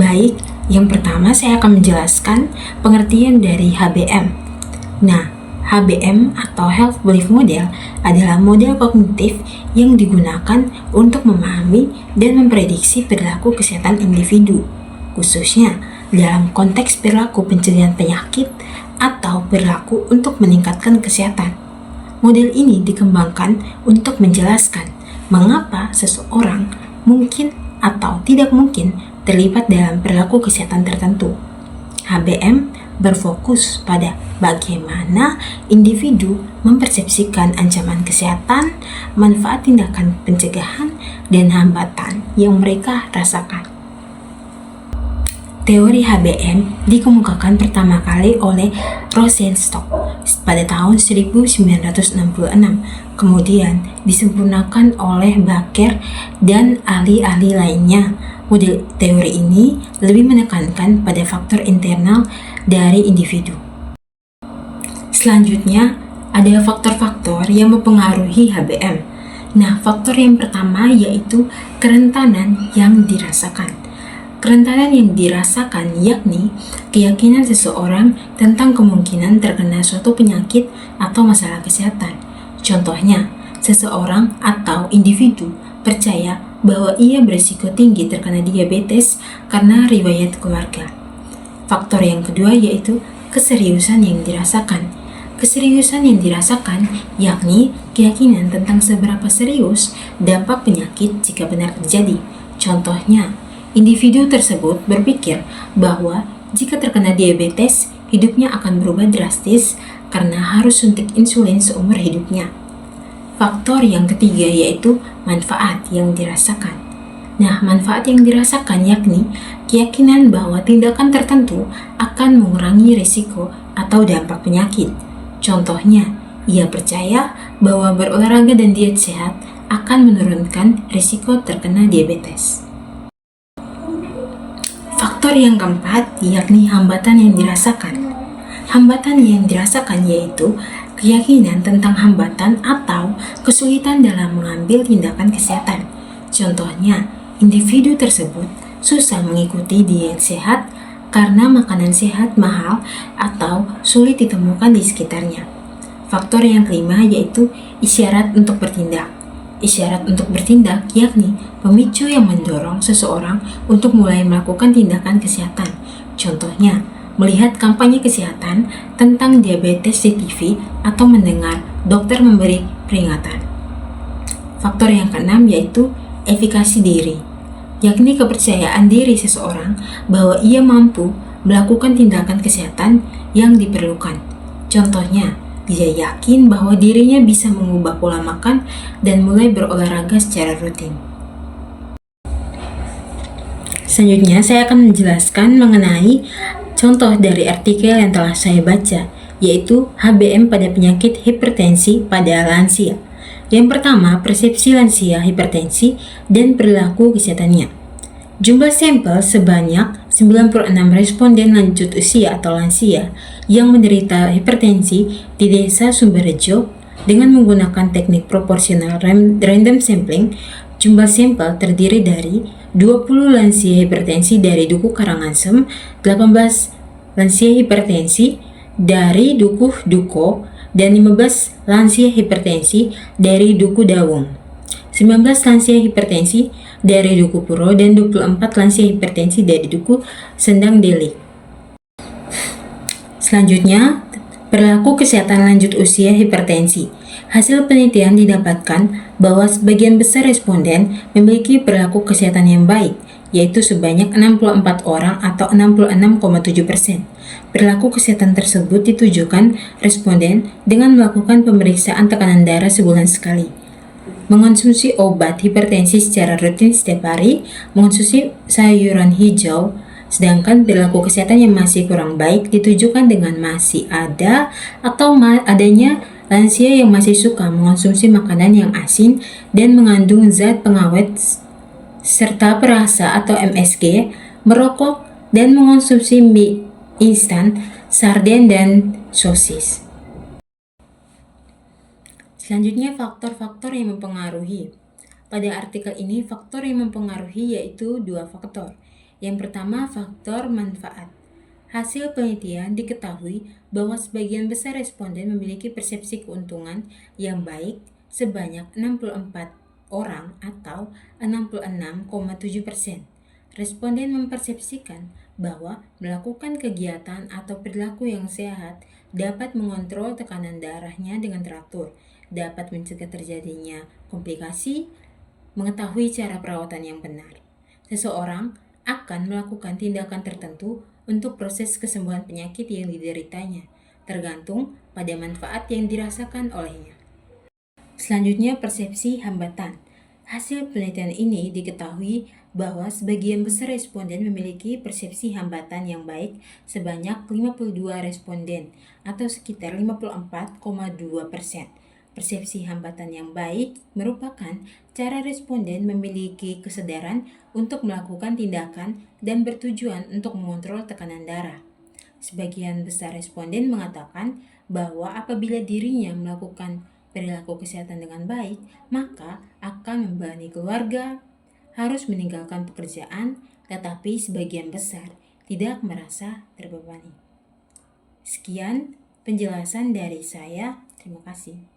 Baik, yang pertama saya akan menjelaskan pengertian dari HBM. Nah, HBM atau Health Belief Model adalah model kognitif yang digunakan untuk memahami dan memprediksi perilaku kesehatan individu, khususnya dalam konteks perilaku pencegahan penyakit atau perilaku untuk meningkatkan kesehatan. Model ini dikembangkan untuk menjelaskan mengapa seseorang mungkin atau tidak mungkin terlibat dalam perilaku kesehatan tertentu. HBM berfokus pada bagaimana individu mempersepsikan ancaman kesehatan, manfaat tindakan pencegahan, dan hambatan yang mereka rasakan. Teori HBM dikemukakan pertama kali oleh Rosenstock pada tahun 1966, kemudian disempurnakan oleh Baker dan ahli-ahli lainnya. Model teori ini lebih menekankan pada faktor internal dari individu. Selanjutnya, ada faktor-faktor yang mempengaruhi HBM. Nah, faktor yang pertama yaitu kerentanan yang dirasakan. Kerentanan yang dirasakan yakni keyakinan seseorang tentang kemungkinan terkena suatu penyakit atau masalah kesehatan. Contohnya, seseorang atau individu percaya bahwa ia berisiko tinggi terkena diabetes karena riwayat keluarga. Faktor yang kedua yaitu keseriusan yang dirasakan. Keseriusan yang dirasakan yakni keyakinan tentang seberapa serius dampak penyakit jika benar terjadi. Contohnya, individu tersebut berpikir bahwa jika terkena diabetes, hidupnya akan berubah drastis karena harus suntik insulin seumur hidupnya. Faktor yang ketiga yaitu manfaat yang dirasakan. Nah, manfaat yang dirasakan yakni keyakinan bahwa tindakan tertentu akan mengurangi risiko atau dampak penyakit. Contohnya, ia percaya bahwa berolahraga dan diet sehat akan menurunkan risiko terkena diabetes. Faktor yang keempat yakni hambatan yang dirasakan. Hambatan yang dirasakan yaitu keyakinan tentang hambatan atau kesulitan dalam mengambil tindakan kesehatan. Contohnya, individu tersebut susah mengikuti diet sehat karena makanan sehat mahal atau sulit ditemukan di sekitarnya. Faktor yang kelima yaitu isyarat untuk bertindak. Isyarat untuk bertindak yakni pemicu yang mendorong seseorang untuk mulai melakukan tindakan kesehatan. Contohnya, melihat kampanye kesehatan tentang diabetes di TV atau mendengar dokter memberi peringatan. Faktor yang keenam yaitu efikasi diri, yakni kepercayaan diri seseorang bahwa ia mampu melakukan tindakan kesehatan yang diperlukan. Contohnya, dia yakin bahwa dirinya bisa mengubah pola makan dan mulai berolahraga secara rutin. Selanjutnya, saya akan menjelaskan mengenai contoh dari artikel yang telah saya baca, yaitu HBM pada penyakit hipertensi pada lansia. Yang pertama, persepsi lansia hipertensi dan perilaku kesehatannya. Jumlah sampel sebanyak 96 responden lanjut usia atau lansia yang menderita hipertensi di Desa Sumberjo dengan menggunakan teknik proporsional random sampling. Jumlah sampel terdiri dari 20 lansia hipertensi dari Dukuh Karangasem, 18 lansia hipertensi dari Dukuh Duko, dan 15 lansia hipertensi dari Dukuh Dawung, 19 lansia hipertensi dari Dukuh Puro, dan 24 lansia hipertensi dari Dukuh Sendang Deli. Selanjutnya, perilaku kesehatan lanjut usia hipertensi. Hasil penelitian didapatkan bahwa sebagian besar responden memiliki perilaku kesehatan yang baik, yaitu sebanyak 64 orang atau 66,7%. Perilaku kesehatan tersebut ditujukan responden dengan melakukan pemeriksaan tekanan darah sebulan sekali, mengonsumsi obat hipertensi secara rutin setiap hari, mengonsumsi sayuran hijau. Sedangkan perilaku kesehatan yang masih kurang baik ditujukan dengan masih ada atau adanya lansia yang masih suka mengonsumsi makanan yang asin dan mengandung zat pengawet serta perasa atau MSG, merokok, dan mengonsumsi mie instan, sarden, dan sosis. Selanjutnya, faktor-faktor yang mempengaruhi. Pada artikel ini, faktor yang mempengaruhi yaitu dua faktor. Yang pertama, faktor manfaat. Hasil penelitian diketahui bahwa sebagian besar responden memiliki persepsi keuntungan yang baik sebanyak 64 orang atau 66,7%. Responden mempersepsikan bahwa melakukan kegiatan atau perilaku yang sehat dapat mengontrol tekanan darahnya dengan teratur, dapat mencegah terjadinya komplikasi, mengetahui cara perawatan yang benar. Seseorang akan melakukan tindakan tertentu untuk proses kesembuhan penyakit yang dideritanya, tergantung pada manfaat yang dirasakan olehnya. Selanjutnya, persepsi hambatan. Hasil penelitian ini diketahui bahwa sebagian besar responden memiliki persepsi hambatan yang baik sebanyak 52 responden atau sekitar 54,2%. Persepsi hambatan yang baik merupakan cara responden memiliki kesadaran untuk melakukan tindakan dan bertujuan untuk mengontrol tekanan darah. Sebagian besar responden mengatakan bahwa apabila dirinya melakukan perilaku kesehatan dengan baik, maka akan membebani keluarga, harus meninggalkan pekerjaan, tetapi sebagian besar tidak merasa terbebani. Sekian penjelasan dari saya. Terima kasih.